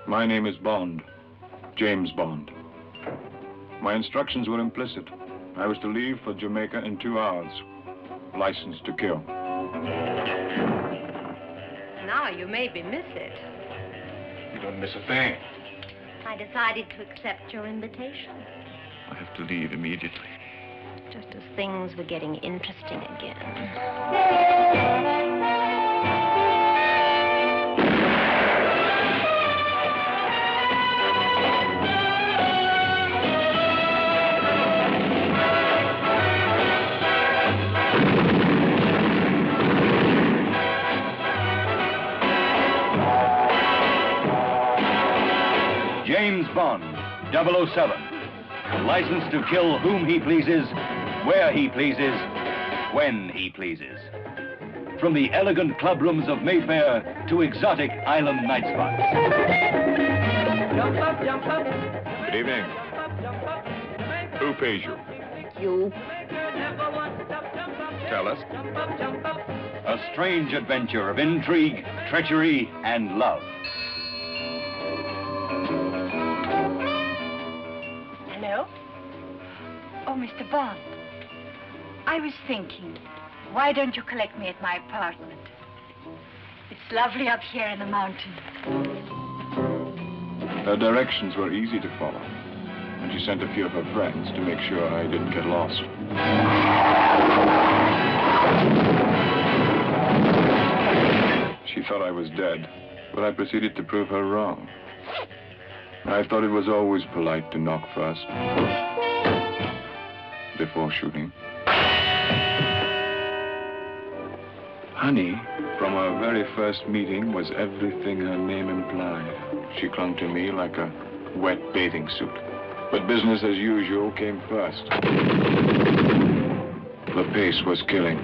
My name is Bond, James Bond. My instructions were implicit. I was to leave for Jamaica in 2 hours. License to kill. Now you maybe miss it. You don't miss a thing. I decided to accept your invitation. I have to leave immediately. Just as things were getting interesting again. James Bond, 007. License to kill whom he pleases, where he pleases, when he pleases. From the elegant clubrooms of Mayfair to exotic island night spots. Jump up, jump up. Good evening. Who pays you? You. Tell us. A strange adventure of intrigue, treachery, and love. Hello? Oh, Mr. Bond. I was thinking, why don't you collect me at my apartment? It's lovely up here in the mountains. Her directions were easy to follow, and she sent a few of her friends to make sure I didn't get lost. She thought I was dead, but I proceeded to prove her wrong. I thought it was always polite to knock first, before shooting. Honey, from our very first meeting, was everything her name implied. She clung to me like a wet bathing suit. But business as usual came first. The pace was killing.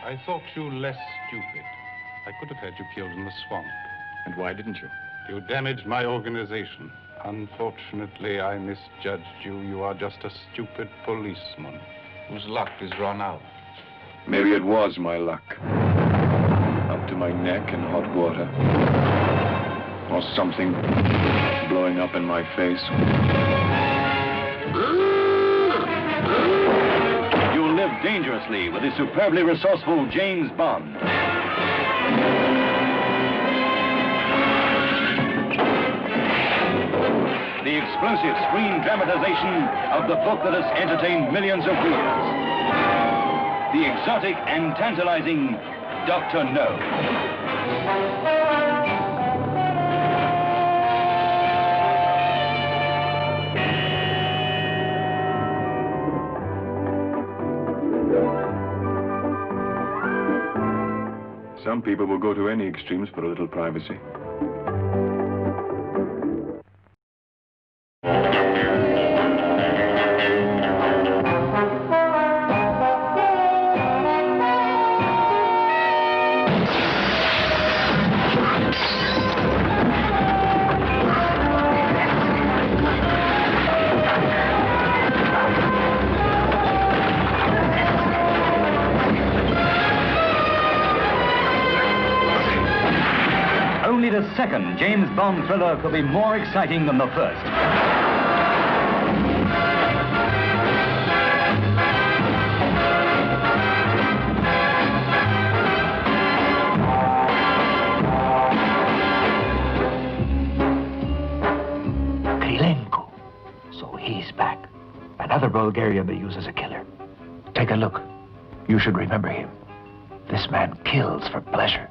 I thought you less stupid. I could have had you killed in the swamp. And why didn't you? You damaged my organization. Unfortunately, I misjudged you. You are just a stupid policeman whose luck is run out. Maybe it was my luck. Up to my neck in hot water. Or something blowing up in my face. You'll live dangerously with the superbly resourceful James Bond. The explosive screen dramatization of the book that has entertained millions of readers. The exotic and tantalizing Dr. No. Some people will go to any extremes for a little privacy. Only the second James Bond thriller could be more exciting than the first. Krylenko. So he's back. Another Bulgarian they use as a killer. Take a look. You should remember him. This man kills for pleasure.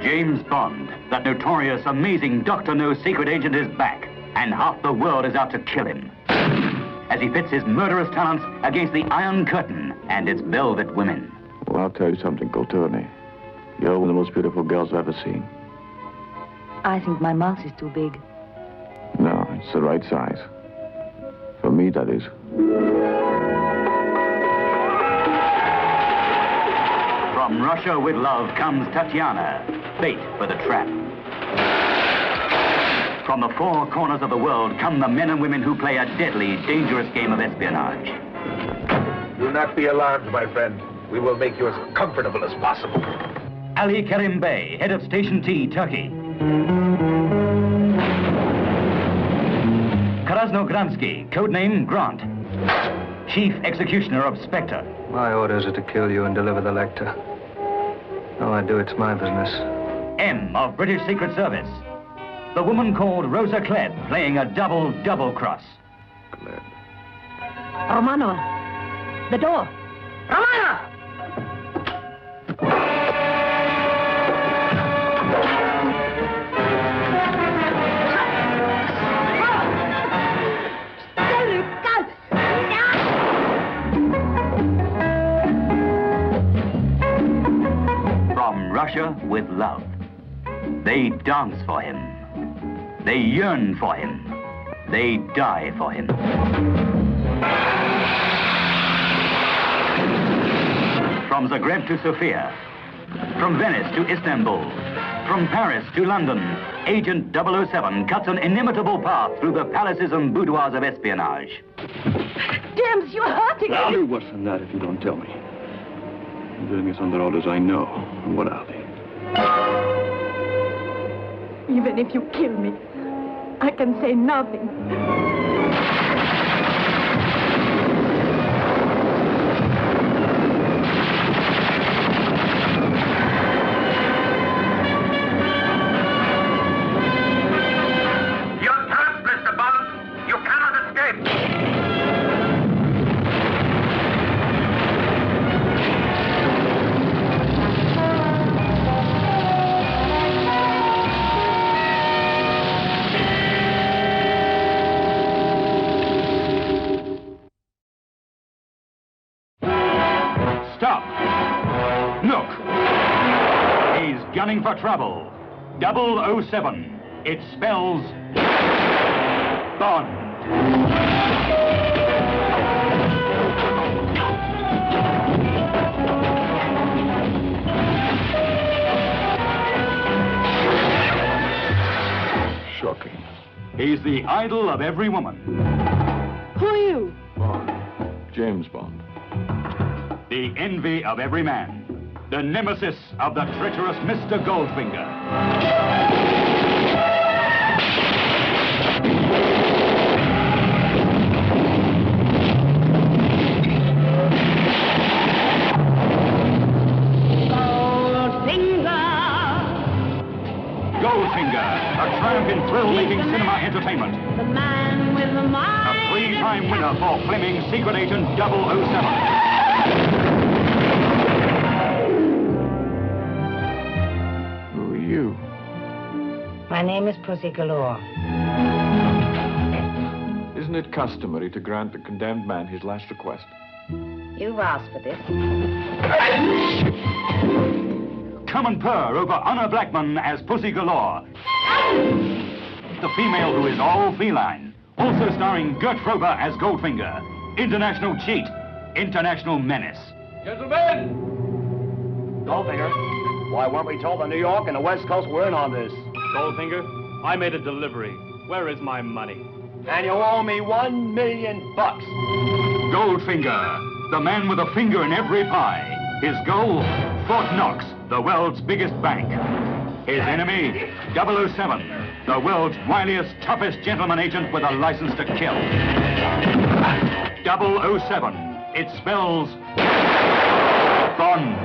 James Bond, that notorious, amazing Dr. No secret agent, is back, and half the world is out to kill him. As he pits his murderous talents against the Iron Curtain and its velvet women. Well, I'll tell you something, Goltoni. You're one of the most beautiful girls I've ever seen. I think my mouth is too big. No, it's the right size. For me, that is. From Russia with love comes Tatiana, bait for the trap. From the four corners of the world come the men and women who play a deadly, dangerous game of espionage. Do not be alarmed, my friend. We will make you as comfortable as possible. Ali Kerim Bey, head of Station T, Turkey. Krasnogramsky, codename Grant. Chief Executioner of Spectre. My orders are to kill you and deliver the Lecter. How I do it's my business. M of British Secret Service. The woman called Rosa Klebb, playing a double cross. Klebb. Romanova. The door. Romanova! From Russia with love. They dance for him. They yearn for him. They die for him. From Zagreb to Sofia, from Venice to Istanbul, from Paris to London, Agent 007 cuts an inimitable path through the palaces and boudoirs of espionage. James, you're hurting me. I'll do worse than that if you don't tell me. I'm doing this under orders I know. And what are they? Even if you kill me, I can say nothing. You're trapped, Mr. Bond. You cannot escape. Stop! Look! He's gunning for trouble. 007. It spells... Bond. Shocking. He's the idol of every woman. Who are you? Bond. James Bond. The envy of every man. The nemesis of the treacherous Mr. Goldfinger. Goldfinger, a triumph in thrill-making cinema entertainment. The man with the mind. A three-time winner for Fleming's Secret Agent 007. Who are you? My name is Pussy Galore. Isn't it customary to grant the condemned man his last request? You've asked for this. Come and purr over Honor Blackman as Pussy Galore. The female who is all feline. Also starring Gert Frober as Goldfinger. International cheat. International menace. Gentlemen! Goldfinger, why weren't we told the New York and the West Coast were in on this? Goldfinger, I made a delivery. Where is my money? And you owe me $1 million. Goldfinger, the man with a finger in every pie. His goal, Fort Knox, the world's biggest bank. His enemy, 007, the world's wiliest, toughest gentleman agent with a license to kill. 007, it spells Bond.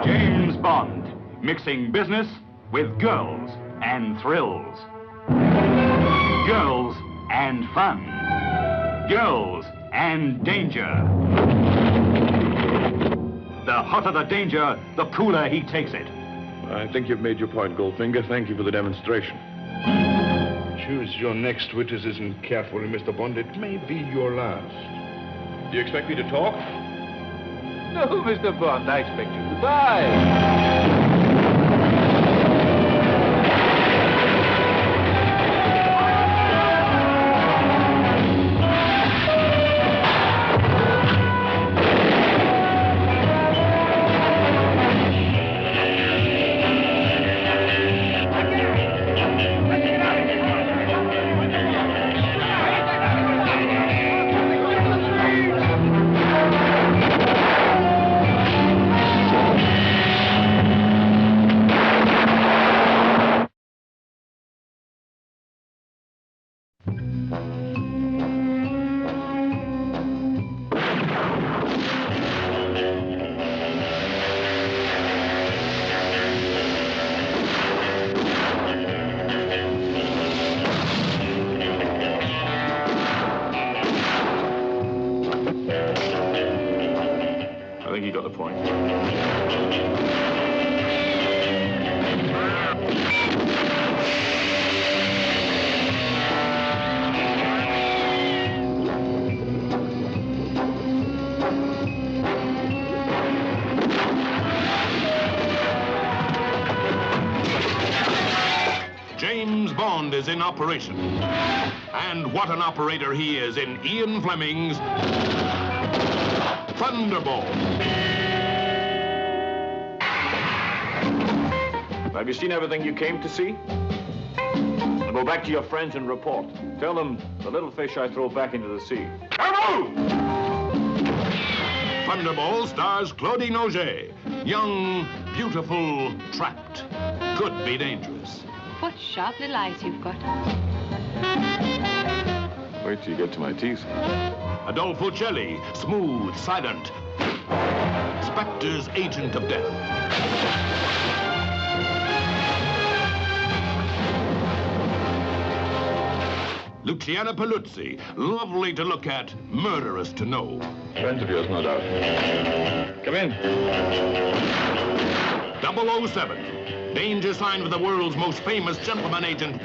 James Bond, mixing business with girls and thrills. Girls and fun. Girls and danger. The hotter the danger, the cooler he takes it. I think you've made your point, Goldfinger. Thank you for the demonstration. Choose your next witticism carefully, Mr. Bond. It may be your last. Do you expect me to talk? No, Mr. Bond, I expect you to die. Bond is in operation. And what an operator he is in Ian Fleming's Thunderball. Have you seen everything you came to see? Go back to your friends and report. Tell them the little fish I throw back into the sea. Thunderball stars Claudine Auger. Young, beautiful, trapped. Could be dangerous. What sharp little eyes you've got. Wait till you get to my teeth. Adolfo Celli, smooth, silent. Spectre's agent of death. Luciana Paluzzi, lovely to look at, murderous to know. Friends of yours, no doubt. Come in. 007, danger sign for the world's most famous gentleman agent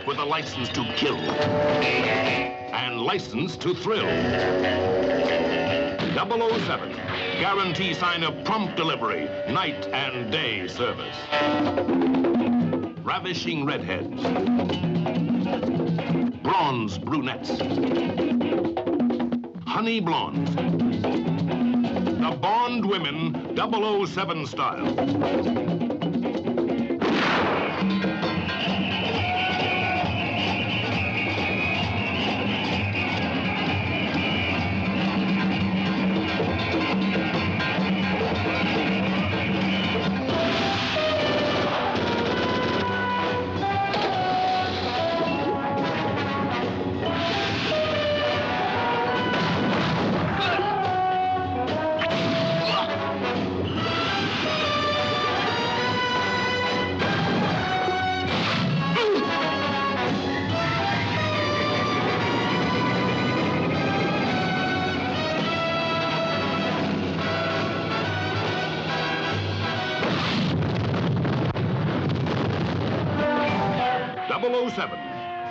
with a license to kill and license to thrill. 007, guarantee sign of prompt delivery, night and day service. Ravishing redheads. Bronze brunettes. Honey blondes. The Bond women, 007 style.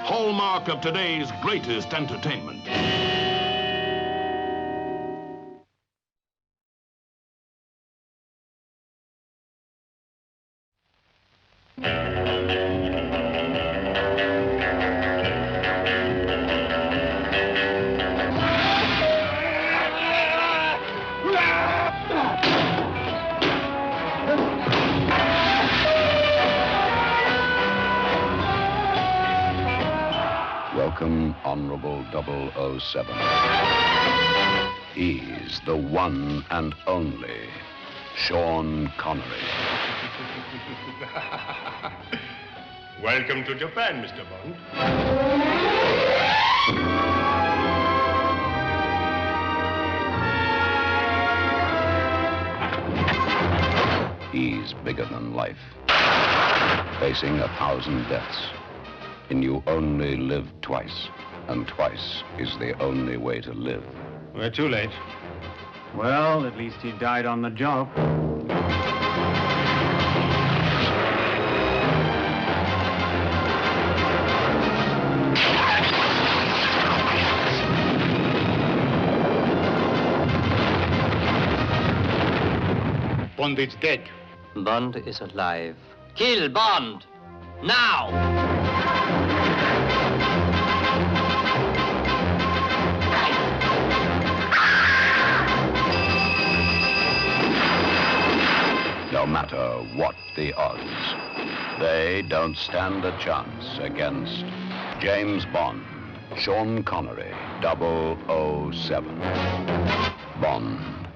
Hallmark of today's greatest entertainment. Welcome, Honorable 007. He's the one and only Sean Connery. Welcome to Japan, Mr. Bond. He's bigger than life, facing 1,000 deaths. And you only live twice, and twice is the only way to live. We're too late. Well, at least he died on the job. Bond is dead. Bond is alive. Kill Bond! Now! No matter what the odds, they don't stand a chance against James Bond, Sean Connery, 007. Bond,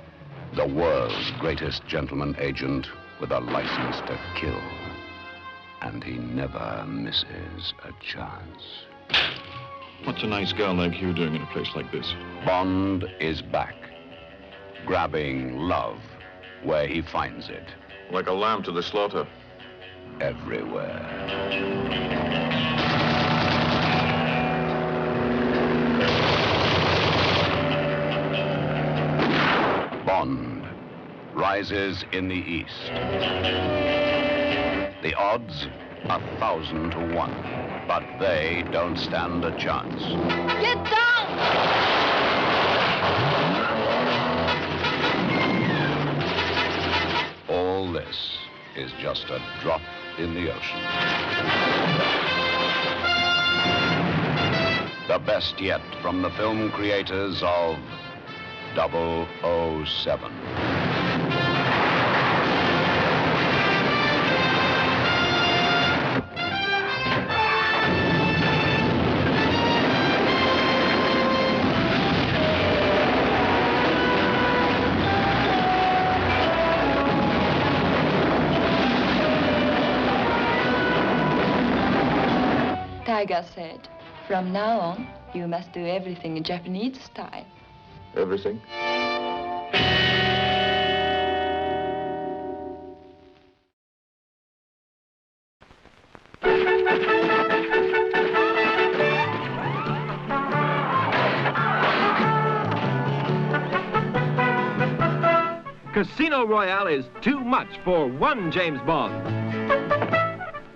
the world's greatest gentleman agent with a license to kill. And he never misses a chance. What's a nice girl like you doing in a place like this? Bond is back, grabbing love where he finds it. Like a lamb to the slaughter. Everywhere. Bond rises in the east. The odds, 1,000 to 1. But they don't stand a chance. Get down! All this is just a drop in the ocean. The best yet from the film creators of 007. Tiger said, from now on, you must do everything in Japanese style. Everything? Casino Royale is too much for one James Bond.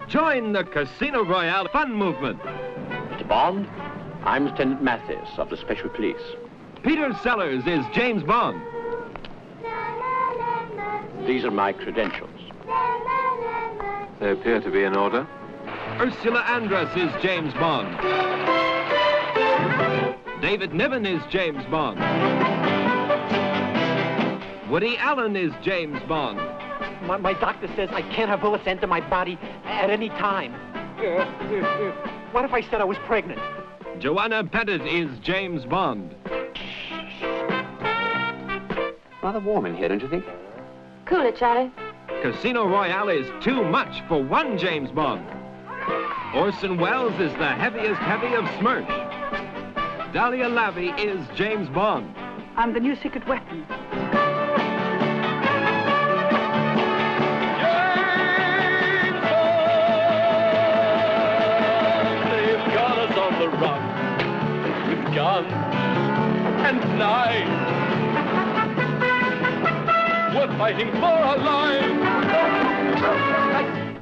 Join the Casino Royale fun movement. Mr. Bond, I'm Lieutenant Mathis of the Special Police. Peter Sellers is James Bond. These are my credentials. They appear to be in order. Ursula Andress is James Bond. David Niven is James Bond. Woody Allen is James Bond. My doctor says I can't have bullets enter my body at any time. What if I said I was pregnant? Joanna Pettit is James Bond. Rather warm in here, don't you think? Cool it, Charlie. Casino Royale is too much for one James Bond. Orson Welles is the heaviest heavy of Smirch. Dahlia Lavi is James Bond. I'm the new secret weapon. Gun and knife. We're fighting for our lives.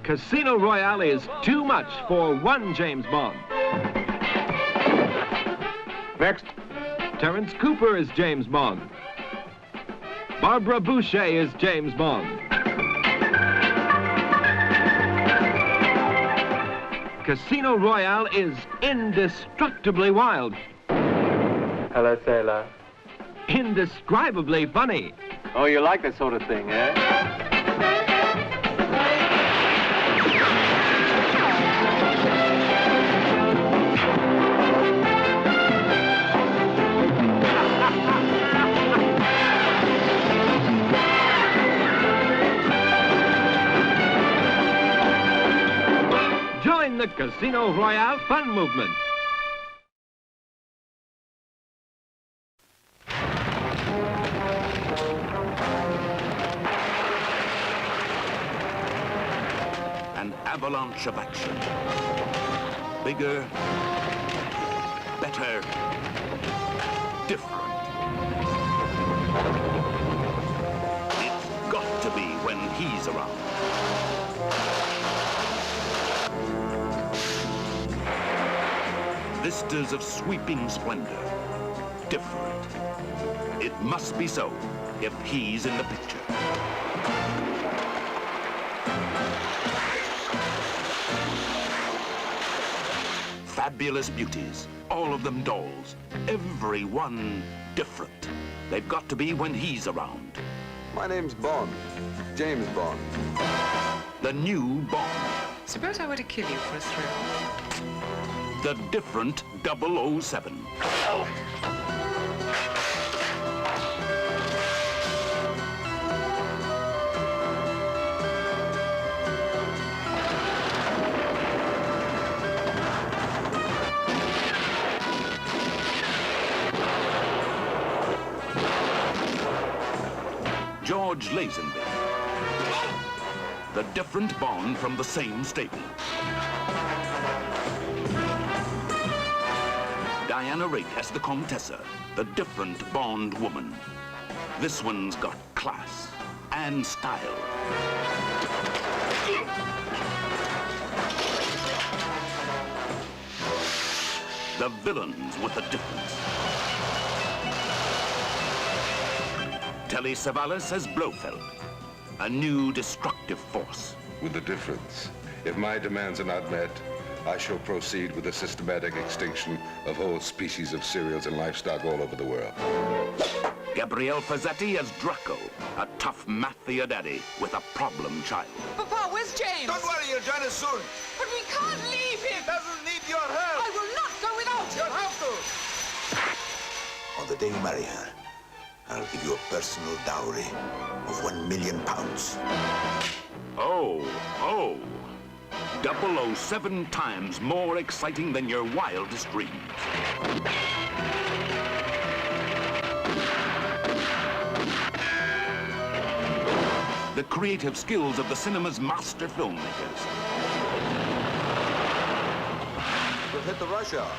Casino Royale is too much for one James Bond. Next. Terence Cooper is James Bond. Barbara Boucher is James Bond. Casino Royale is indestructibly wild. Hello, sailor. Indescribably funny. Oh, you like that sort of thing, eh? Join the Casino Royale fun movement. Avalanche of action. Bigger, better, different. It's got to be when he's around. Vistas of sweeping splendor. Different. It must be so if he's in the picture. Fabulous beauties, all of them dolls, every one different. They've got to be when he's around. My name's Bond, James Bond. The new Bond. Suppose I were to kill you for a thrill. The different 007. Oh. George Lazenby. The different Bond from the same stable. Diana Rigg as the Comtessa, the different Bond woman. This one's got class and style. The villains with a difference. Telly Savalas as Blofeld, a new destructive force. With the difference, if my demands are not met, I shall proceed with the systematic extinction of whole species of cereals and livestock all over the world. Gabrielle Fazzetti as Draco, a tough mafia daddy with a problem child. Papa, where's James? Don't worry, he'll join us soon. But we can't leave him. He doesn't need your help. I will not go without you. You'll have to. On the day you marry her, I'll give you a personal dowry of £1 million. Oh. 007 times more exciting than your wildest dreams. The creative skills of the cinema's master filmmakers. We'll hit the rush hour.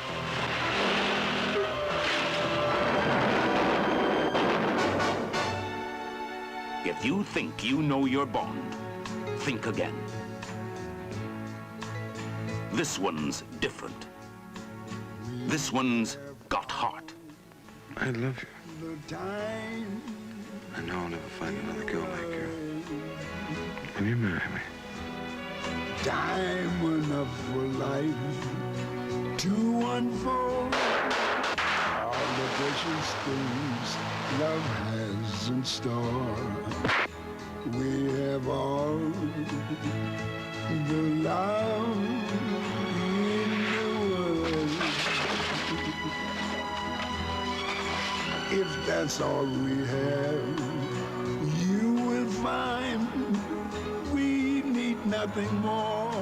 If you think you know your Bond, think again. This one's different. This one's got heart. I love you. I know I'll never find another girl like you. Will you marry me? Time enough for life to unfold all the precious things love has in store. We have all the love in the world. If that's all we have, you will find we need nothing more.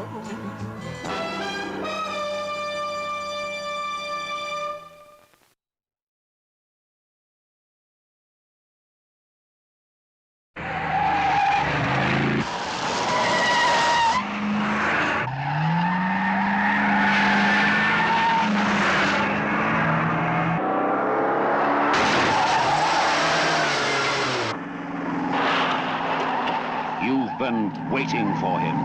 You've been waiting for him.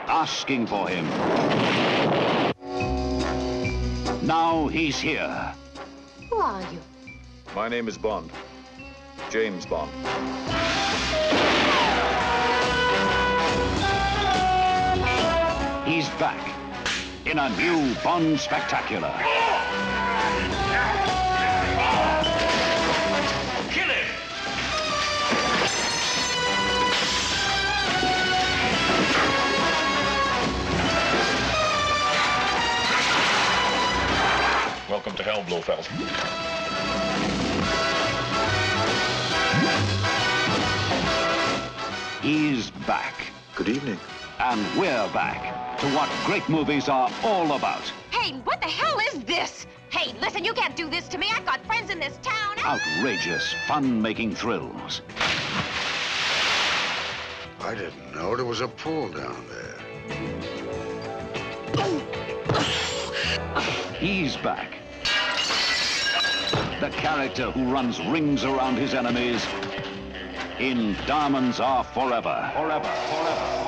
Asking for him. Now he's here. Who are you? My name is Bond. James Bond. He's back in a new Bond spectacular. Kill him! Welcome to hell, Blofeld. He's back. Good evening. And we're back to what great movies are all about. Hey, what the hell is this? Hey, listen, you can't do this to me. I've got friends in this town. Outrageous, fun-making thrills. I didn't know there was a pool down there. He's back. The character who runs rings around his enemies in Diamonds Are Forever. Forever, forever.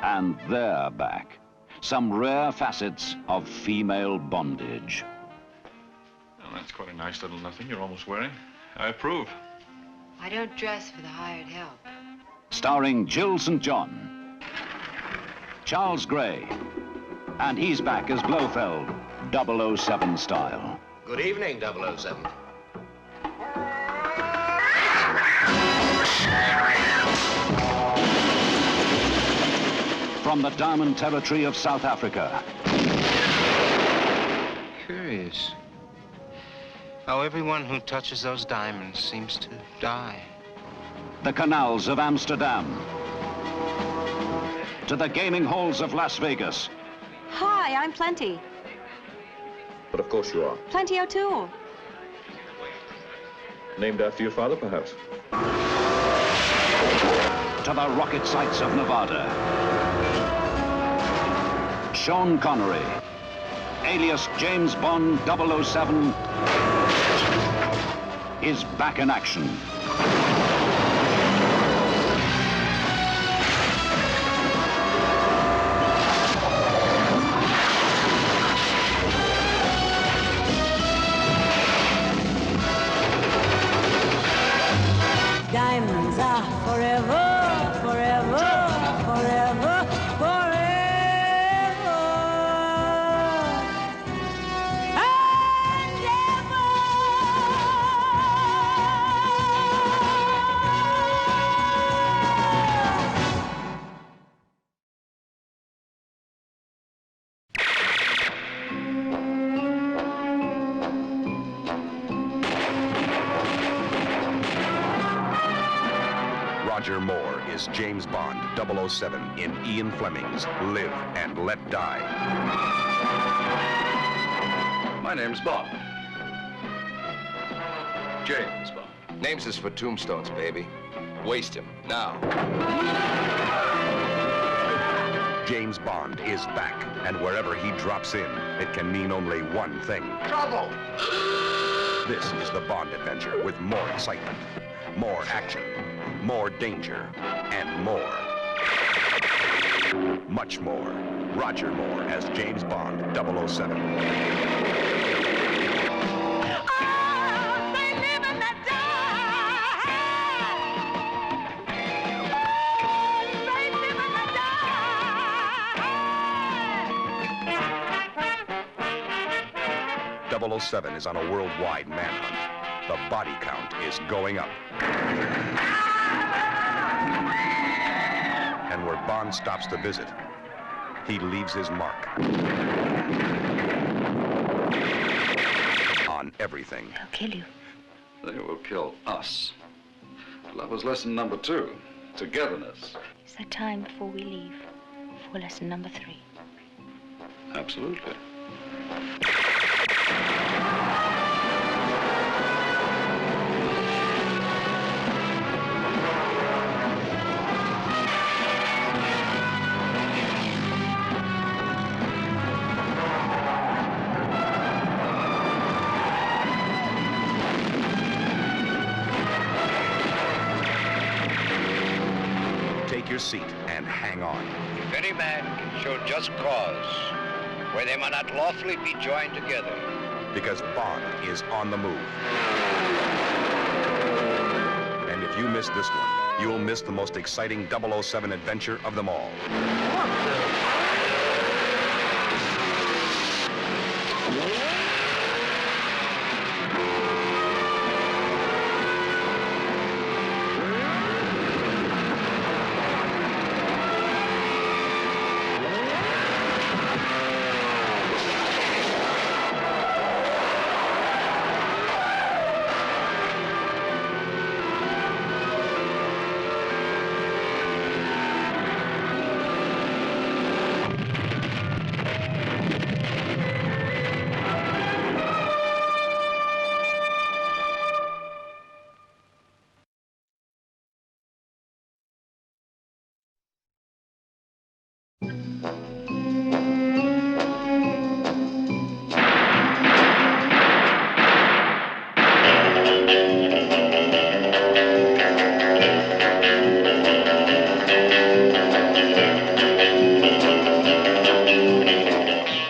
And they're back. Some rare facets of female bondage. Well, that's quite a nice little nothing you're almost wearing. I approve. I don't dress for the hired help. Starring Jill St. John, Charles Gray, and he's back as Blofeld, 007 style. Good evening, 007. From the Diamond Territory of South Africa. Curious how everyone who touches those diamonds seems to die. The canals of Amsterdam. To the gaming halls of Las Vegas. Hi, I'm Plenty. But of course you are. Plenty O'Toole. Named after your father, perhaps? To the rocket sites of Nevada. Sean Connery, alias James Bond 007, is back in action. is James Bond, 007, in Ian Fleming's Live and Let Die. My name's Bond. James Bond. Names is for tombstones, baby. Waste him, now. James Bond is back, and wherever he drops in, it can mean only one thing. Trouble! This is the Bond adventure with more excitement, more action, more danger, and more. Much more. Roger Moore as James Bond, 007. .007 is on a worldwide manhunt. The body count is going up. And where Bond stops to visit, he leaves his mark. On everything. They'll kill you. They will kill us. Love was lesson number 2. Togetherness. Is there time before we leave for lesson number 3? Absolutely. Take your seat and hang on. If any man can show just cause where they may not lawfully be joined together. Because Bond is on the move. And if you miss this one, you'll miss the most exciting 007 adventure of them all.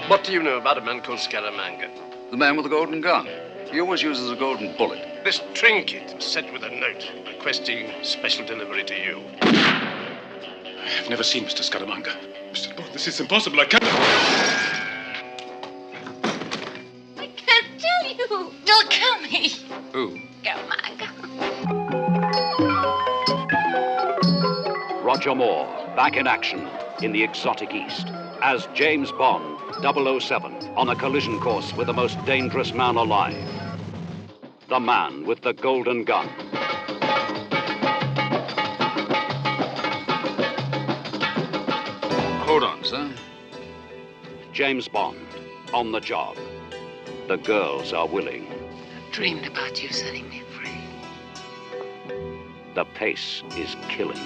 What do you know about a man called Scaramanga? The man with the golden gun. He always uses a golden bullet. This trinket is sent with a note requesting special delivery to you. I've never seen Mr. Scaramanga. Mr. Bond, this is impossible. I can't... I can't tell you. You'll kill me. Who? Scaramanga. Roger Moore, back in action in the exotic East as James Bond, 007, on a collision course with the most dangerous man alive. The man with the golden gun. Hold on, sir. James Bond, on the job. The girls are willing. I've dreamed about you setting me free. The pace is killing.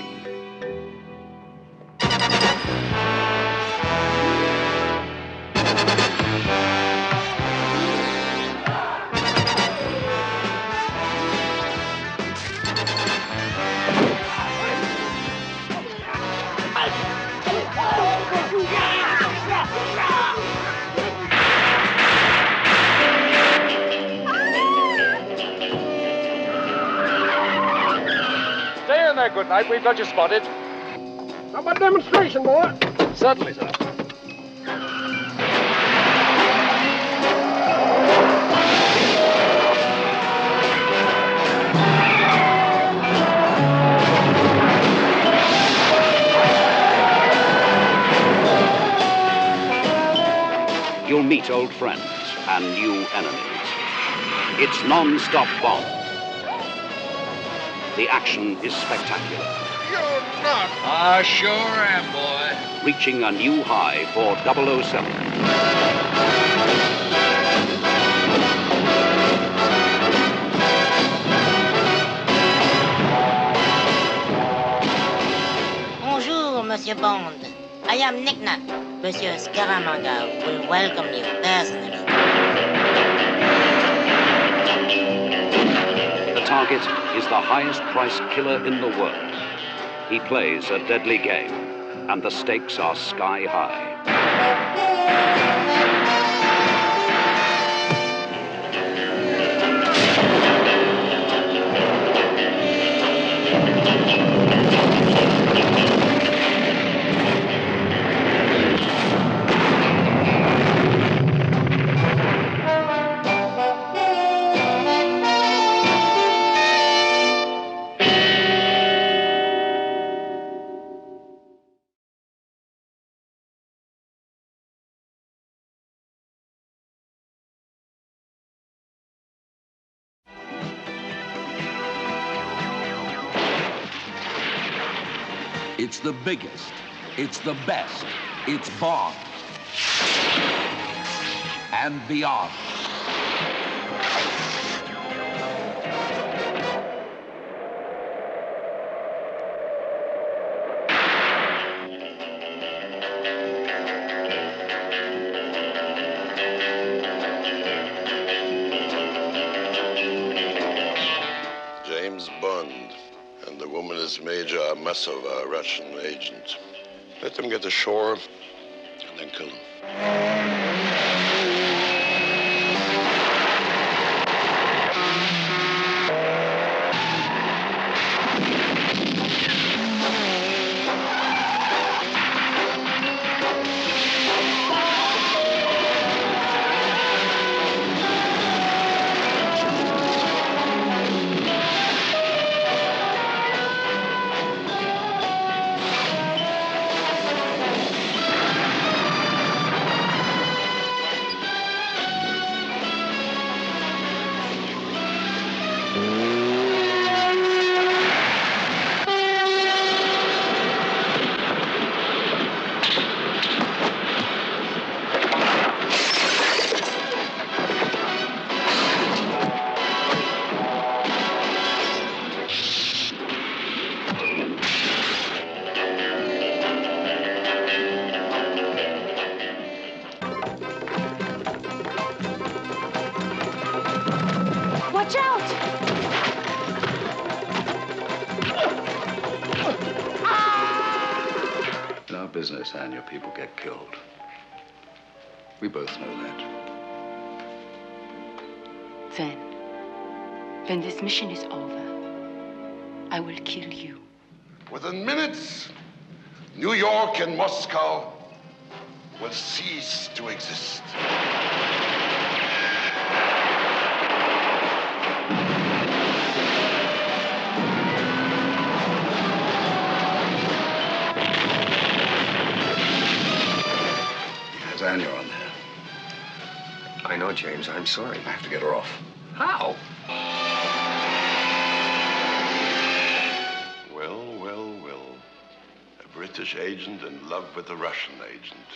Stay in there, good night. We've got you spotted. How about demonstration, boy? Certainly, sir. You'll meet old friends and new enemies. It's non-stop Bond. The action is spectacular. You're not. I sure am, boy. Reaching a new high for 007. Bonjour, Monsieur Bond. I am Nicknap. Monsieur Scaramanga will welcome you personally. The target is the highest-priced killer in the world. He plays a deadly game, and the stakes are sky high. It's the biggest, it's the best, it's Bond. And beyond. James Bond. And the woman is Major Masova, a Russian agent. Let them get ashore and then kill them. Watch out! In our business, Anne, your people get killed. We both know that. Then, when this mission is over, I will kill you. Within minutes, New York and Moscow will cease to exist. There's Anya on there. I know, James. I'm sorry. I have to get her off. How? Well, well, well. A British agent in love with a Russian agent.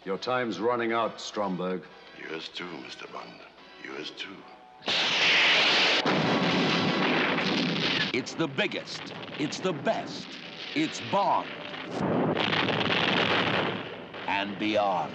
Your time's running out, Stromberg. Yours too, Mr. Bond. Yours too. It's the biggest, it's the best, it's Bond. And beyond.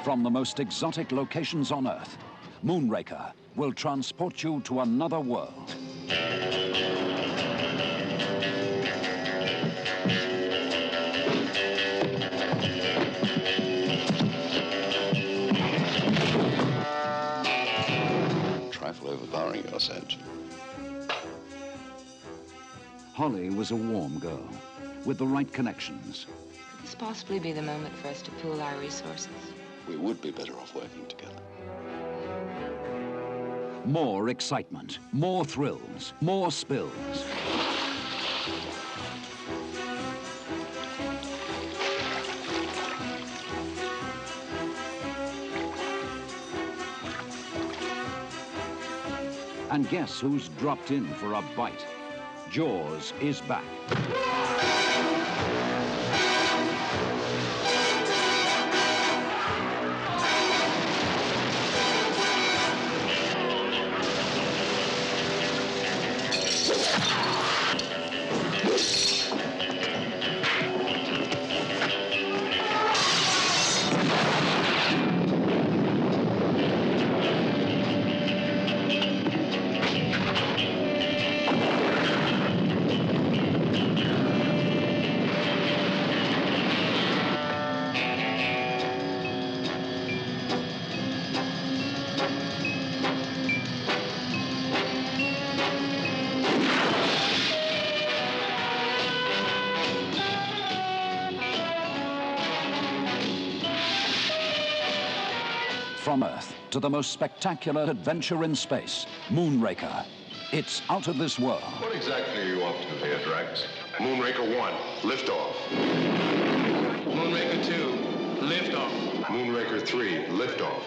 From the most exotic locations on Earth, Moonraker will transport you to another world. trifle overpowering your sense. Holly was a warm girl with the right connections. Could this possibly be the moment for us to pool our resources? We would be better off working together. More excitement, more thrills, more spills. And guess who's dropped in for a bite? Jaws is back. From Earth to the most spectacular adventure in space, Moonraker. It's out of this world. What exactly are you up to here, Drax? Moonraker 1, liftoff. Moonraker 2, liftoff. Moonraker 3, liftoff.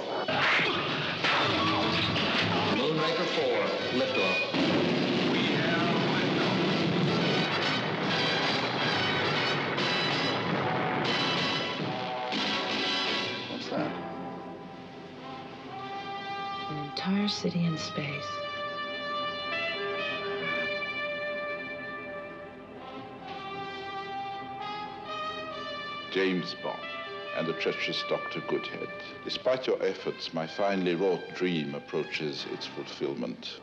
Moonraker 4, liftoff. What's that? An entire city in space. James Bond and the treacherous Dr. Goodhead. Despite your efforts, my finely wrought dream approaches its fulfillment.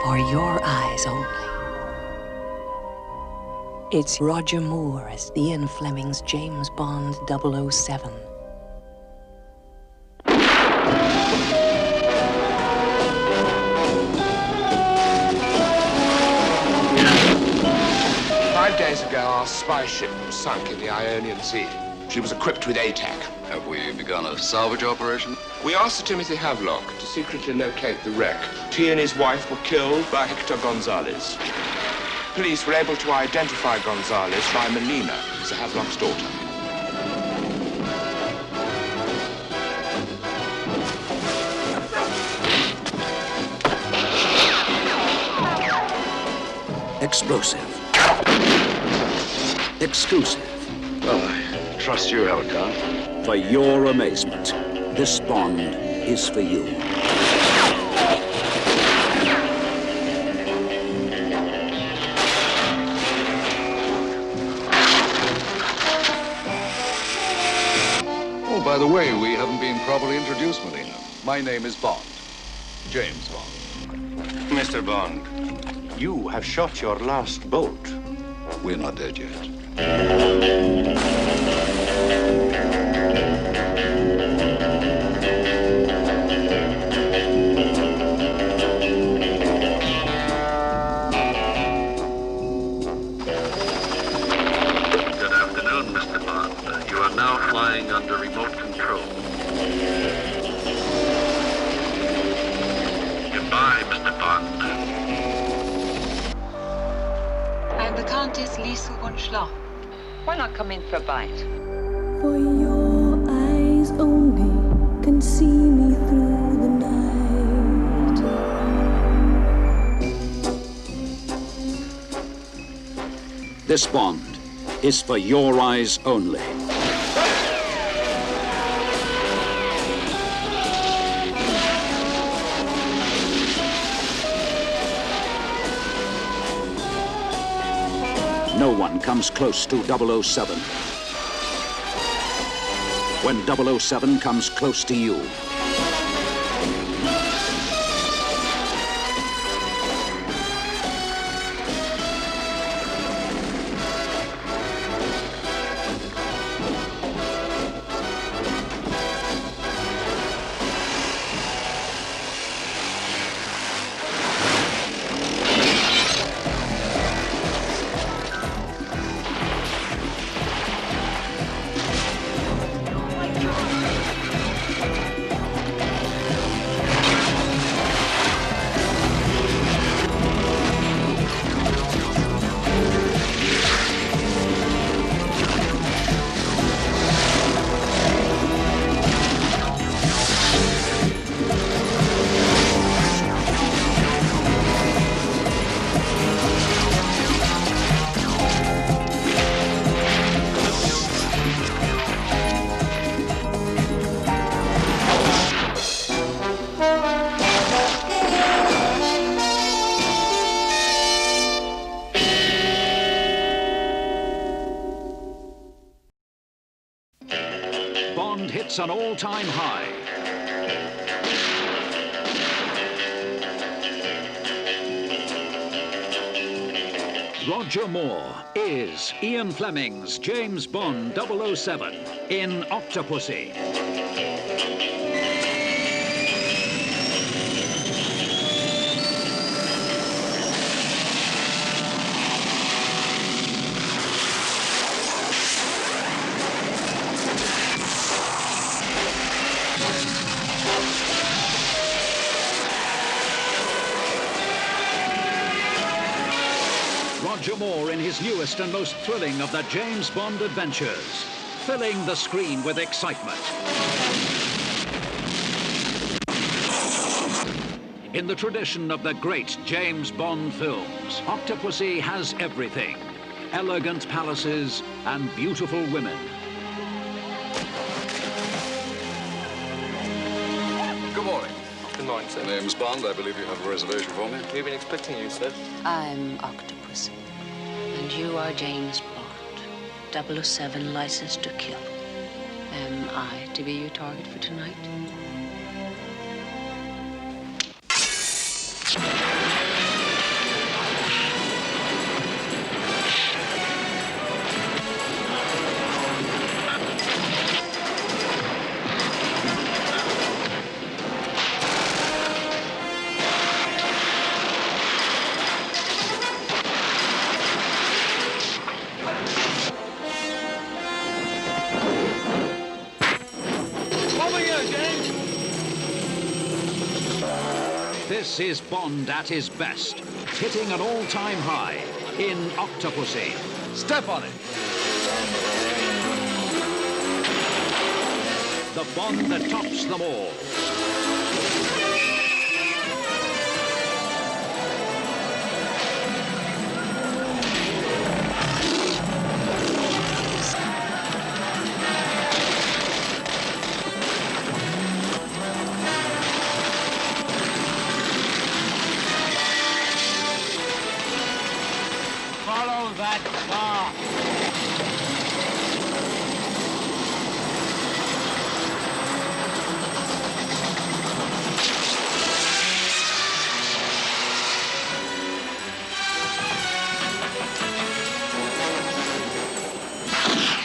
For your eyes only. It's Roger Moore as Ian Fleming's James Bond 007. Five days ago, our spy ship was sunk in the Ionian Sea. She was equipped with ATAC. Have we begun a salvage operation? We asked Sir Timothy Havelock to secretly locate the wreck. He and his wife were killed by Hector Gonzalez. Police were able to identify Gonzalez by Melina, Sir Havelock's daughter. Explosive. Exclusive. Well, I trust you, Alcon. For your amazement, this Bond is for you. Oh, by the way, we haven't been properly introduced, Melina. My name is Bond. James Bond. Mr. Bond, you have shot your last bolt. We're not dead yet. Good afternoon, Mr. Bond. You are now flying under remote control. Goodbye, Mr. Bond. I'm the Countess Liesel von Schloch. Why not come in for a bite? For your only can see me through the night. This Bond is for your eyes only. No one comes close to 007. When 007 comes close to you. Bond hits an all-time high. Roger Moore is Ian Fleming's James Bond 007 in Octopussy. Roger Moore in his newest and most thrilling of the James Bond adventures, filling the screen with excitement. In the tradition of the great James Bond films, Octopussy has everything: elegant palaces and beautiful women. Good morning. Good morning, sir. Name's Bond. I believe you have a reservation for me. We've been expecting you, sir. I'm Octopussy, and you are James Bond, 007 licensed to kill. Am I to be your target for tonight? This is Bond at his best, hitting an all-time high in Octopussy. Step on it. The Bond that tops them all. Follow that car.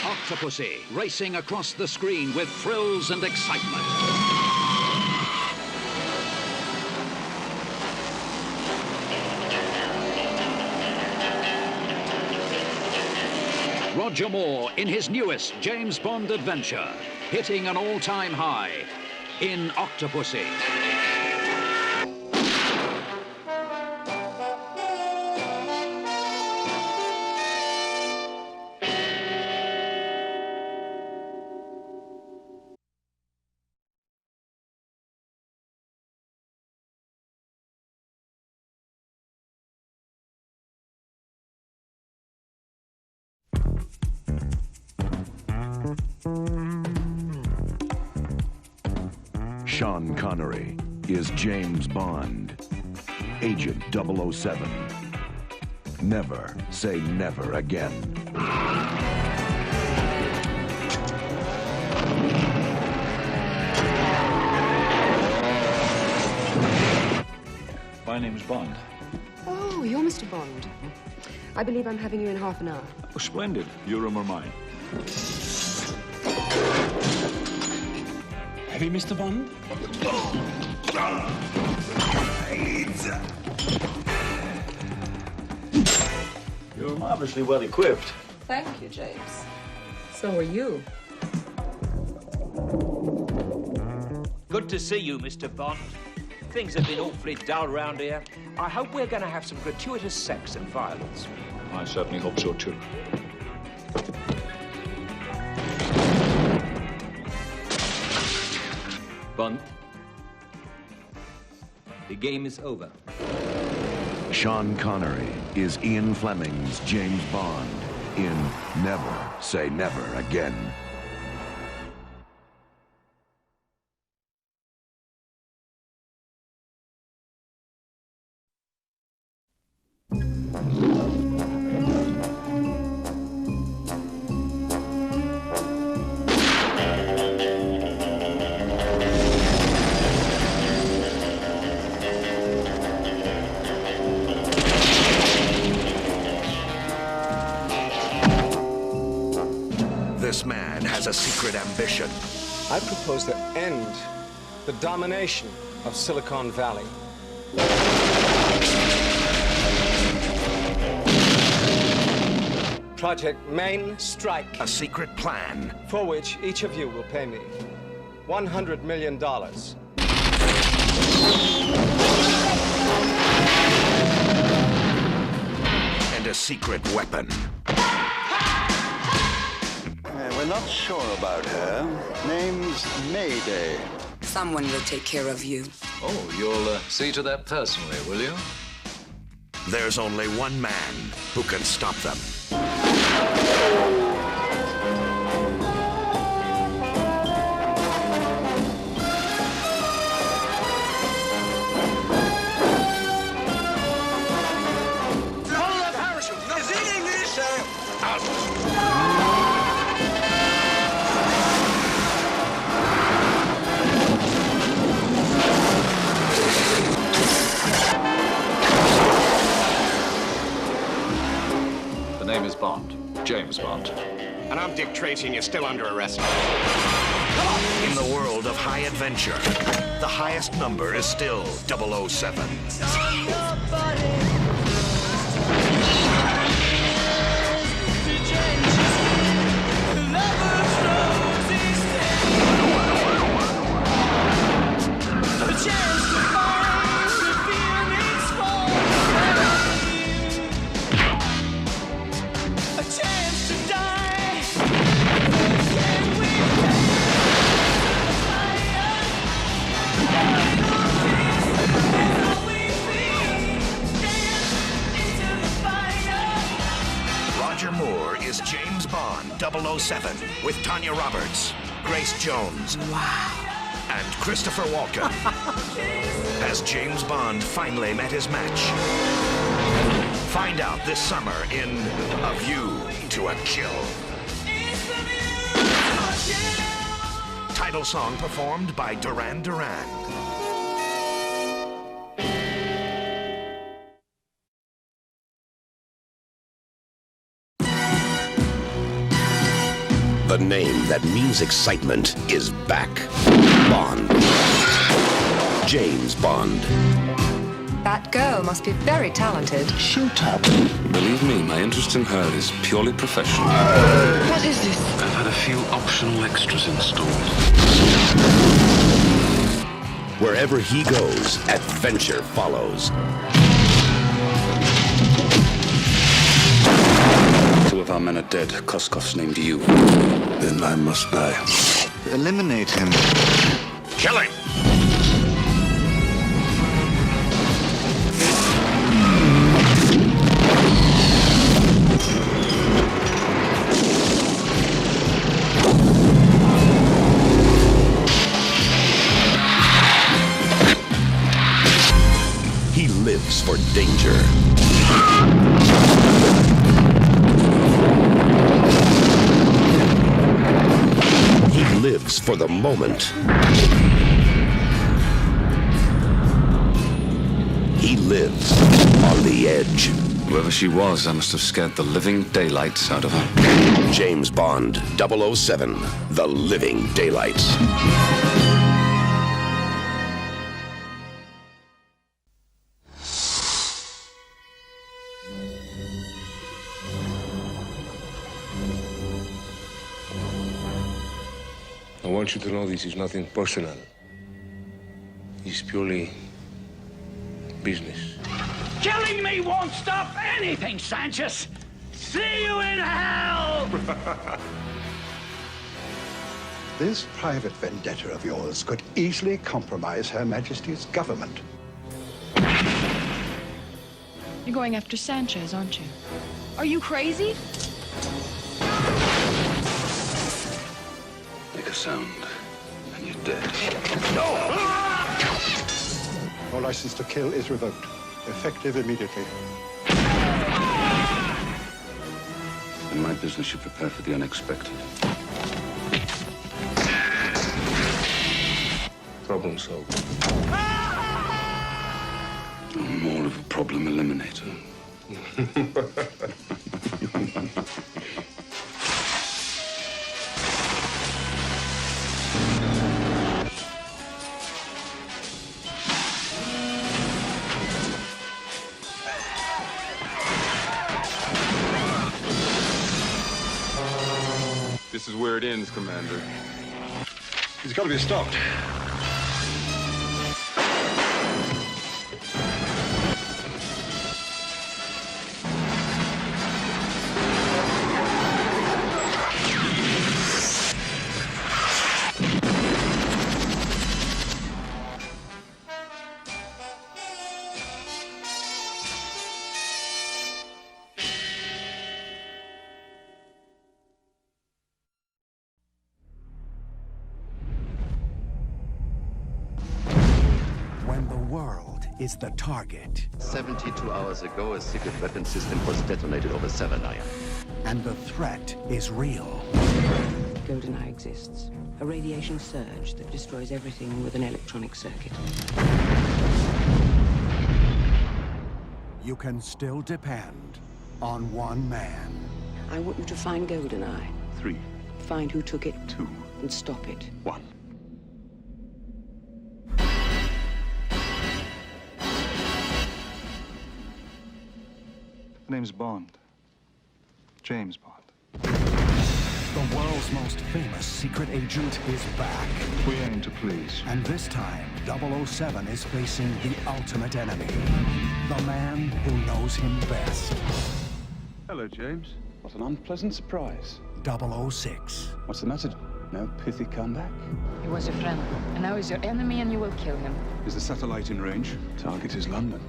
Octopussy racing across the screen with thrills and excitement. Roger Moore in his newest James Bond adventure, hitting an all-time high in Octopussy. Sean Connery is James Bond, Agent 007. Never say never again. My name's Bond. Oh, you're Mr. Bond. I believe I'm having you in half an hour. Oh, splendid. Your room or mine? Heavy, Mr. Bond? You're marvelously well equipped. Thank you, James. So are you. Good to see you, Mr. Bond. Things have been awfully dull round here. I hope we're going to have some gratuitous sex and violence. I certainly hope so, too. Bond, the game is over. Sean Connery is Ian Fleming's James Bond in Never Say Never Again. This man has a secret ambition. I propose to end the domination of Silicon Valley. Project Main Strike. A secret plan. For which each of you will pay me $100 million. And a secret weapon. We're not sure about her. Name's Mayday. Someone will take care of you. Oh, you'll see to that personally, will you? There's only one man who can stop them. The name is Bond. James Bond. And I'm Dick Tracy, and you're still under arrest. In the world of high adventure, the highest number is still 007. Is James Bond 007 with Tanya Roberts, Grace Jones, and Christopher Walken. Has James Bond finally met his match? Find out this summer in A View to a Kill. Title song performed by Duran Duran. The name that means excitement is back. Bond. James Bond. That girl must be very talented. Shut up. Believe me, my interest in her is purely professional. What is this? I've had a few optional extras installed. Wherever he goes, adventure follows. Two of our men are dead. Koskov's named you. Then I must die. Eliminate him. Kill him! danger. He lives for the moment. He lives on the edge. Whoever she was, I must have scared the living daylights out of her. James Bond, 007, The Living Daylights. I want you to know this is nothing personal. It's purely business. Killing me won't stop anything, Sanchez! See you in hell! This private vendetta of yours could easily compromise Her Majesty's government. You're going after Sanchez, aren't you? Are you crazy? Make a sound, and you're dead. Your license to kill is revoked. Effective immediately. In my business, you prepare for the unexpected. Problem solved. I'm more of a problem eliminator. This is where it ends, Commander. He's got to be stopped. Is the target. 72 hours ago, a secret weapon system was detonated over Severnaya. And the threat is real. GoldenEye exists. A radiation surge that destroys everything with an electronic circuit. You can still depend on one man. I want you to find GoldenEye. 3. Find who took it. 2. And stop it. 1. The name's Bond. James Bond. The world's most famous secret agent is back. We aim to please. And this time, 007 is facing the ultimate enemy. The man who knows him best. Hello, James. What an unpleasant surprise. 006. What's the matter? No pithy comeback? He was your friend, and now he's your enemy, and you will kill him. Is the satellite in range? Target is London.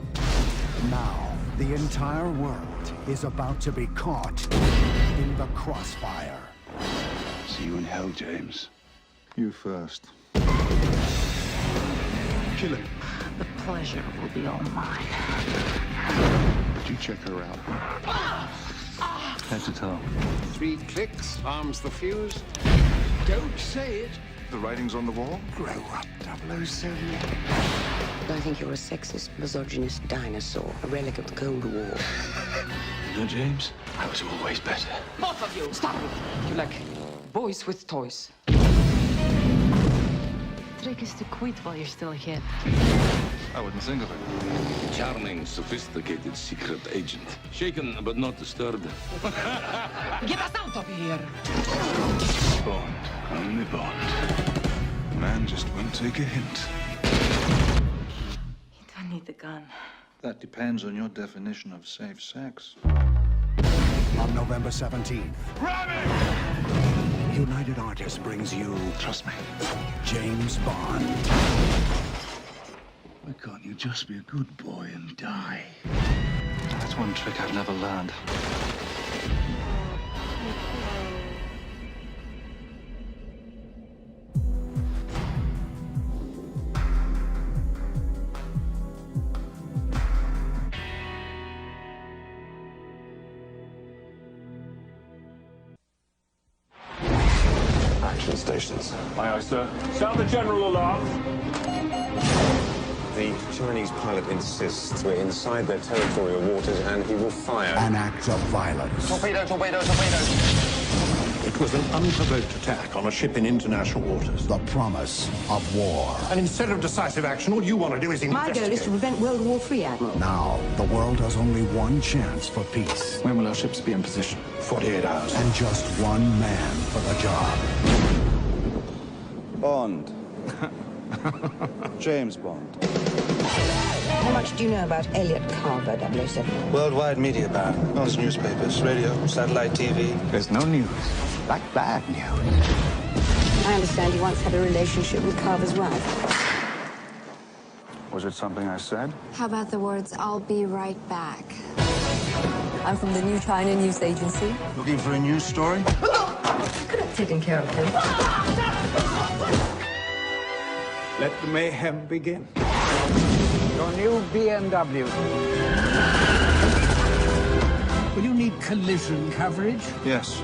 Now, the entire world is about to be caught in the crossfire. See you in hell, James. You first. Kill him. The pleasure will be all mine. Did you check her out? Head to toe. 3 clicks, arms the fuse. Don't say it. The writing's on the wall? Grow up, 007. I think you're a sexist, misogynist dinosaur, a relic of the Cold War. No, James, I was always better. Both of you, stop it! You like boys with toys. Trick is to quit while you're still here. I wouldn't think of it. Charming, sophisticated secret agent. Shaken but not disturbed. Get us out of here! Bond, only Bond. The man just won't take a hint. You don't need the gun. That depends on your definition of safe sex. On November 17th, United Artists brings you, trust me, James Bond. Why can't you just be a good boy and die? That's one trick I've never learned. forces. Aye, aye, sir. Sound the general alarm. The Chinese pilot insists we're inside their territorial waters and he will fire. An act of violence. Torpedo, torpedo, torpedo! It was an unprovoked attack on a ship in international waters. The promise of war. And instead of decisive action, all you want to do is investigate. My goal is to prevent World War III, Admiral. Now, the world has only one chance for peace. When will our ships be in position? 48 hours. And just one man for the job. Bond. James Bond. How much do you know about Elliot Carver, 007? Worldwide media ban. Most newspapers, radio, satellite TV. There's no news. Like bad news. I understand you once had a relationship with Carver's wife. Was it something I said? How about the words, "I'll be right back"? I'm from the New China News Agency. Looking for a news story? Could have taken care of him. Let the mayhem begin. Your new BMW. Will you need collision coverage? Yes.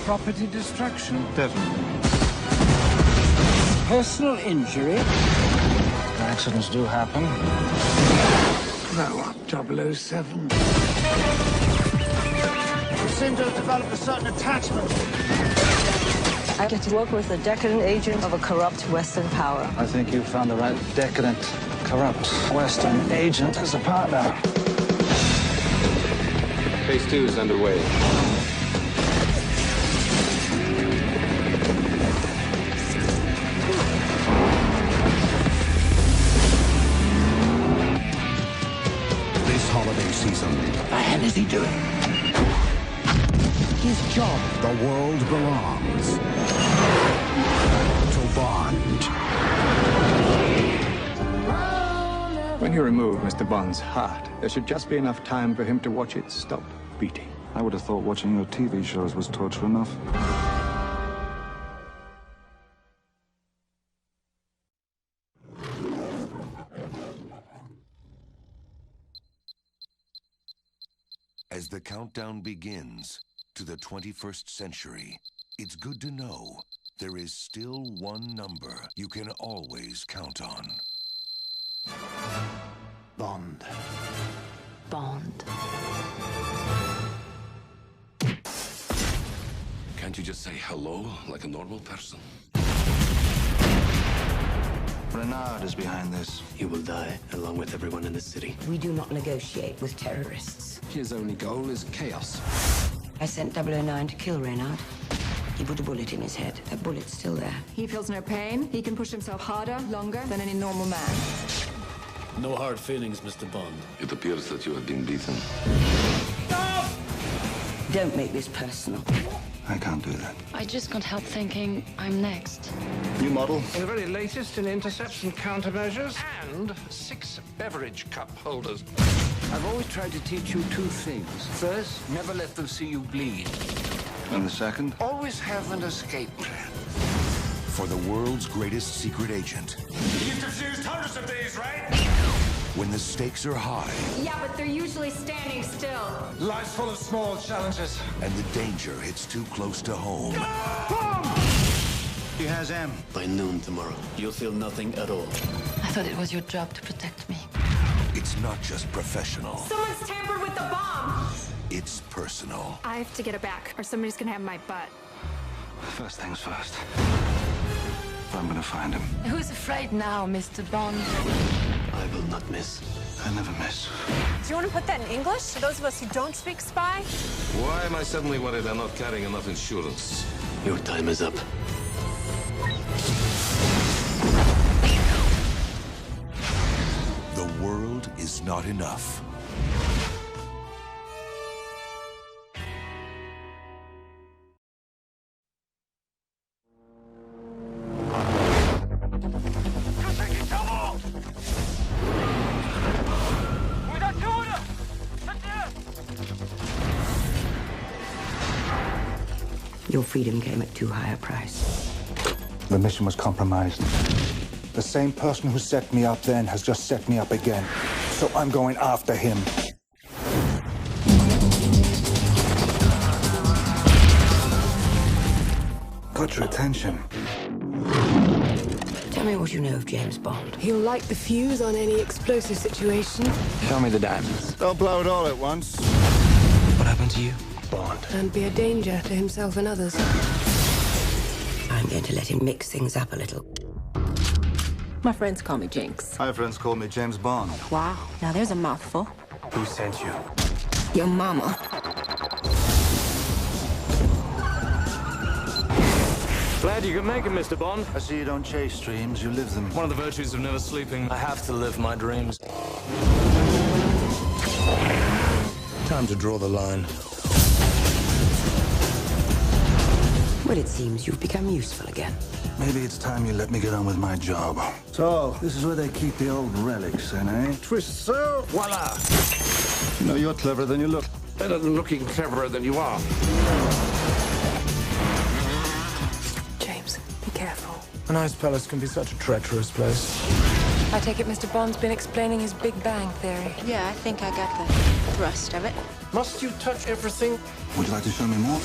Property destruction? Definitely. Personal injury? Accidents do happen. Grow up, 007. You seem to have developed a certain attachment. I get to work with a decadent agent of a corrupt Western power. I think you found the right decadent, corrupt Western agent as a partner. Phase 2 is underway. This holiday season, The hell is he doing? his job, the world belongs to Bond. When you remove Mr. Bond's heart, there should just be enough time for him to watch it stop beating. I would have thought watching your TV shows was torture enough. As the countdown begins to the 21st century, it's good to know there is still one number you can always count on. Bond. Bond. Can't you just say hello like a normal person? Renard is behind this. He will die, along with everyone in the city. We do not negotiate with terrorists. His only goal is chaos. I sent 009 to kill Reynard. He put a bullet in his head. That bullet's still there. He feels no pain. He can push himself harder, longer than any normal man. No hard feelings, Mr. Bond. It appears that you have been beaten. Don't make this personal. I can't do that. I just can't help thinking I'm next. New model? The very latest in intercepts and countermeasures, and 6 beverage cup holders. I've always tried to teach you 2 things. First, never let them see you bleed. And the second? Always have an escape plan. For the world's greatest secret agent, You've defused hundreds of these, right? when the stakes are high Yeah, but they're usually standing still. Life's full of small challenges. and the danger hits too close to home, He has M. By noon tomorrow, you'll feel nothing at all. I thought it was your job to protect me. it's not just professional, Someone's tampered with the bomb! it's personal. I have to get it back, or somebody's gonna have my butt. First things first. I'm gonna find him. Who's afraid now, Mr. Bond? I will not miss. I never miss. Do you want to put that in English for those of us who don't speak spy? Why am I suddenly worried I'm not carrying enough insurance? Your time is up. The world is not enough. Your freedom came at too high a price. The mission was compromised. The same person who set me up then has just set me up again. So I'm going after him. got your attention. Tell me what you know of James Bond. He'll light the fuse on any explosive situation. Show me the diamonds. Don't blow it all at once. What happened to you? Bond. And be a danger to himself and others. I'm going to let him mix things up a little. My friends call me Jinx. My friends call me James Bond. Wow, now there's a mouthful. Who sent you? Your mama. Glad you can make it, Mr. Bond. I see you don't chase dreams, you live them. One of the virtues of never sleeping. I have to live my dreams. Time to draw the line. Well, it seems you've become useful again. Maybe it's time you let me get on with my job. So, this is where they keep the old relics, then, eh? Twist so, voila! You know, you're cleverer than you look. Better than looking cleverer than you are. James, be careful. A nice palace can be such a treacherous place. I take it Mr. Bond's been explaining his Big Bang Theory. Yeah, I think I got the thrust of it. Must you touch everything? Would you like to show me more?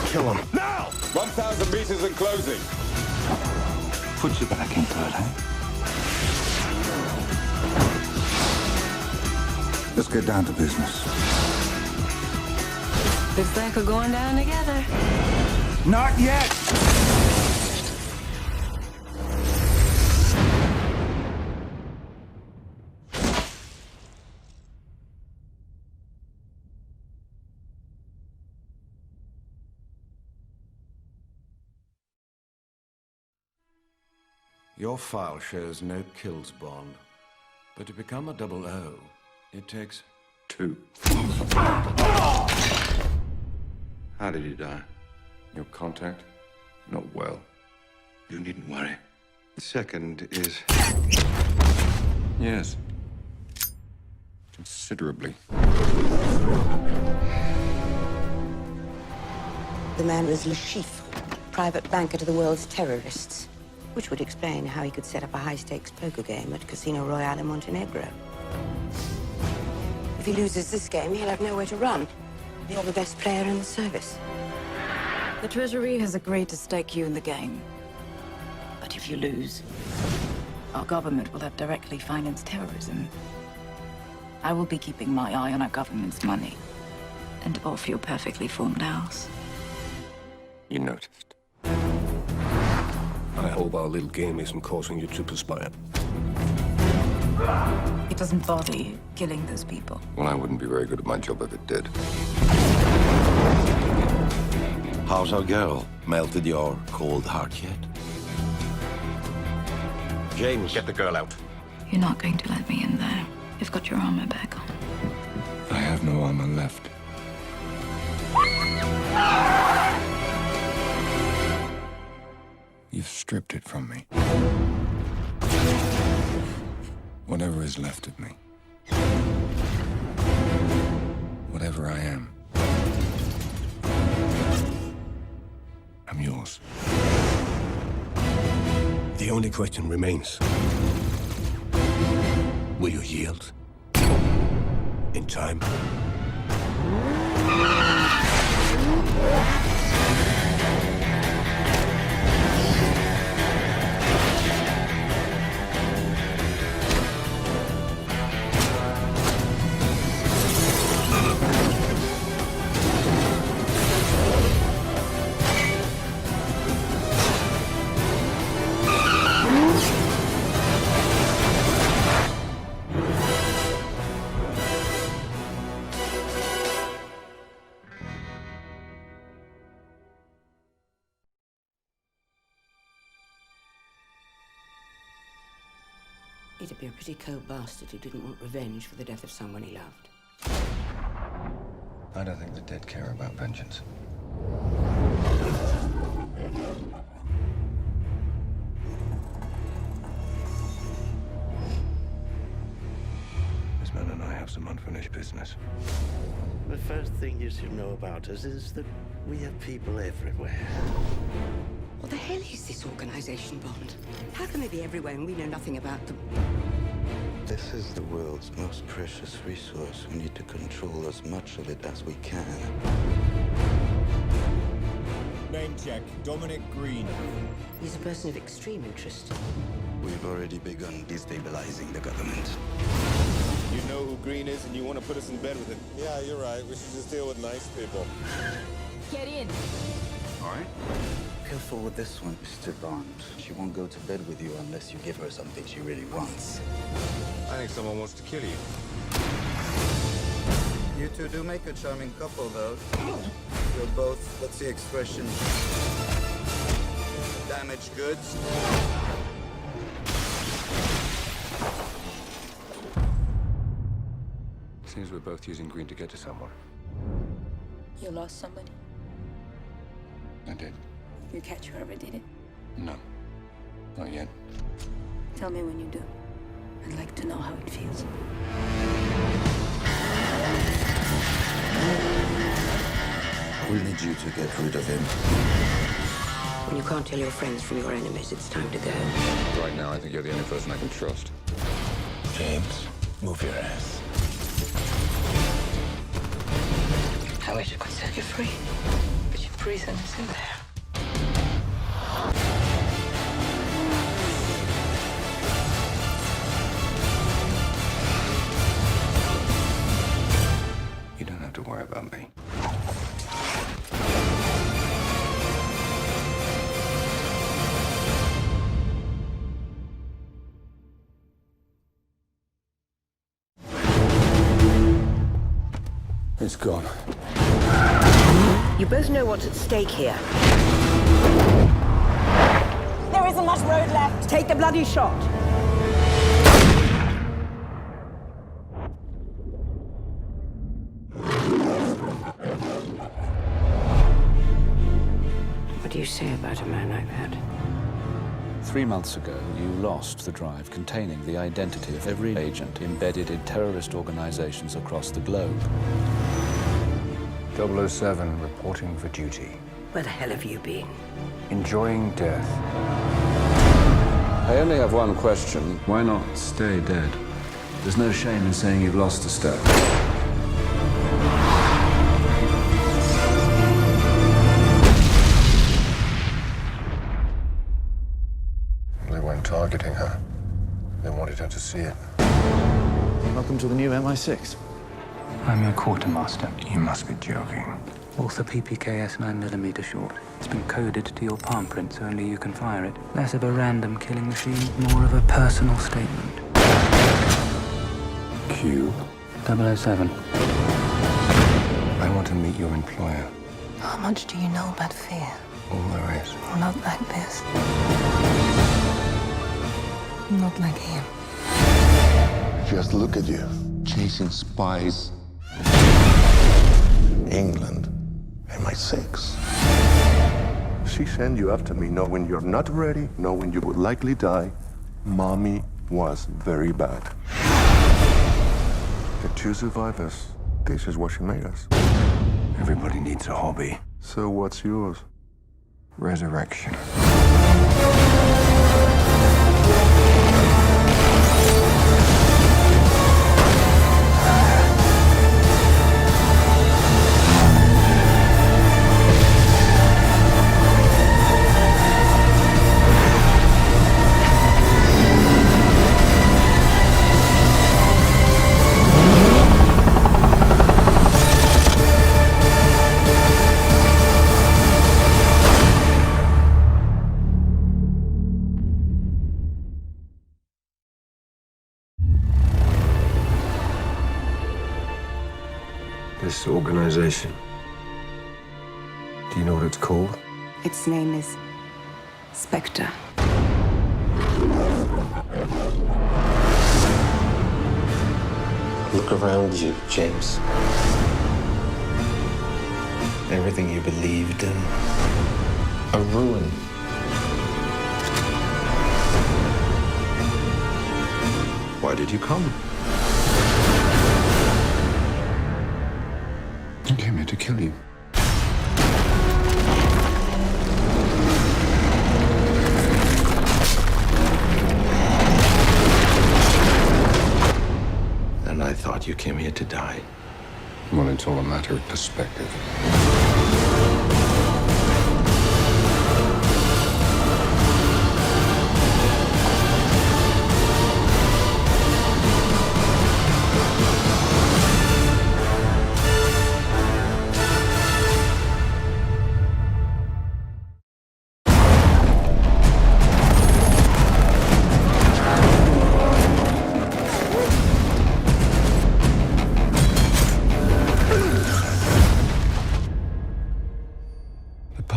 Kill him. Now! 1,000 meters and closing. Put you back into it, eh? Let's get down to business. Looks like we're going down together. Not yet! Your file shows no kills, Bond. But to become a 00, it takes 2. How did he die? Your contact? Not well. You needn't worry. The second is... Yes. Considerably. The man was Le Chiffre, private banker to the world's terrorists. Which would explain how he could set up a high-stakes poker game at Casino Royale in Montenegro. If he loses this game, he'll have nowhere to run. You're the best player in the service. The Treasury has agreed to stake you in the game. But if you lose, our government will have directly financed terrorism. I will be keeping my eye on our government's money and off your perfectly formed house. You noticed. I hope our little game isn't causing you to perspire. It doesn't bother you killing those people. Well, I wouldn't be very good at my job if it did. How's our girl? Melted your cold heart yet? James, get the girl out. You're not going to let me in there. You've got your armor back on. I have no armor left. You've stripped it from me. Whatever is left of me. Whatever I am. I'm yours. The only question remains. Will you yield? In time? He'd be a pretty cold bastard who didn't want revenge for the death of someone he loved. I don't think the dead care about vengeance. This man and I have some unfinished business. The first thing you should know about us is that we have people everywhere. What the hell is this organization, Bond? How can they be everywhere and we know nothing about them? This is the world's most precious resource. We need to control as much of it as we can. Name name check. Dominic Green. He's a person of extreme interest. We've already begun destabilizing the government. You know who Green is and you want to put us in bed with him. Yeah, you're right. We should just deal with nice people. Get in. All right. Careful with this one, Mr. Bond. She won't go to bed with you unless you give her something she really wants. I think someone wants to kill you. You two do make a charming couple, though. You're both, what's the expression? Damaged goods. Seems we're both using Green to get to someone. You lost somebody? I did. You catch whoever did it? No. Not yet. Tell me when you do. I'd like to know how it feels. We'll need you to get rid of him. When you can't tell your friends from your enemies, it's time to go. Right now, I think you're the only person I can trust. James, move your ass. I wish I could set you free, but your prison is in there. You don't have to worry about me. It's gone. You both know what's at stake here. There isn't much road left. Take the bloody shot. What do you say about a man like that? 3 months ago, you lost the drive containing the identity of every agent embedded in terrorist organizations across the globe. 007 reporting for duty. Where the hell have you been? Enjoying death. I only have one question. Why not stay dead? There's no shame in saying you've lost a step. They weren't targeting her. They wanted her to see it. Welcome to the new MI6. I'm your quartermaster. You must be joking. Author PPKS 9mm short. It's been coded to your palm print, so only you can fire it. Less of a random killing machine, more of a personal statement. Q. 007. I want to meet your employer. How much do you know about fear? All there is. Not like this. Not like him. Just look at you, chasing spies. England, MI6. She sent you after me knowing you're not ready, knowing you would likely die. Mommy was very bad. The two survivors, this is what she made us. Everybody needs a hobby. So what's yours? Resurrection. This organization, do you know what it's called? Its name is Spectre. Look around you, James. Everything you believed in, a ruin. Why did you come? I came here to kill you. And I thought you came here to die. Well, it's all a matter of perspective.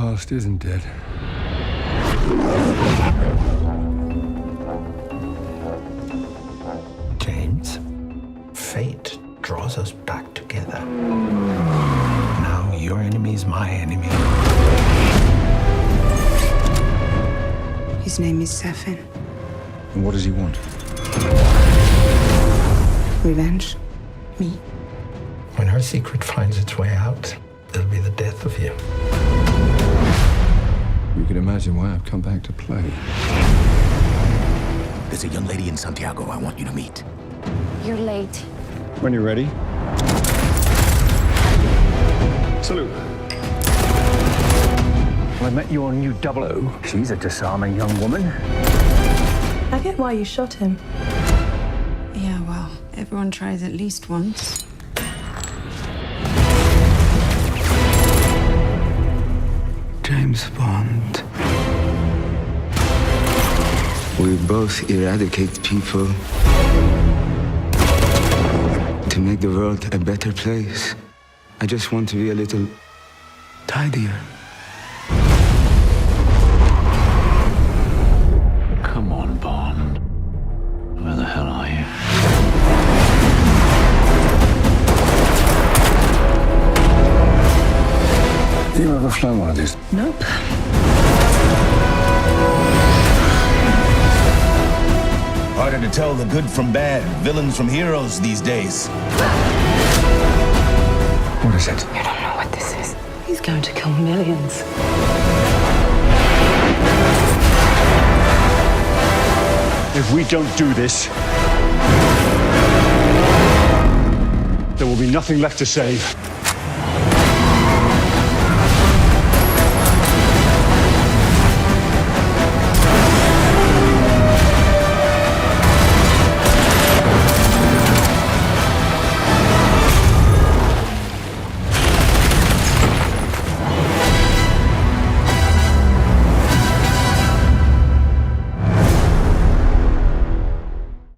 past isn't dead. James, fate draws us back together. Now your enemy is my enemy. His name is Safin. And what does he want? Revenge. Me. When her secret finds its way out, it'll be the death of you. You can imagine why I've come back to play. There's a young lady in Santiago I want you to meet. You're late. When you're ready. Salute. I met your new 00. She's a disarming young woman. I get why you shot him. Yeah, well, everyone tries at least once. James Bond. We both eradicate people to make the world a better place. I just want to be a little tidier. Come on, Bond. Where the hell are you? Have you ever flown one of these? Nope. Harder to tell the good from bad, villains from heroes these days. What is it? You don't know what this is. He's going to kill millions. If we don't do this, there will be nothing left to save.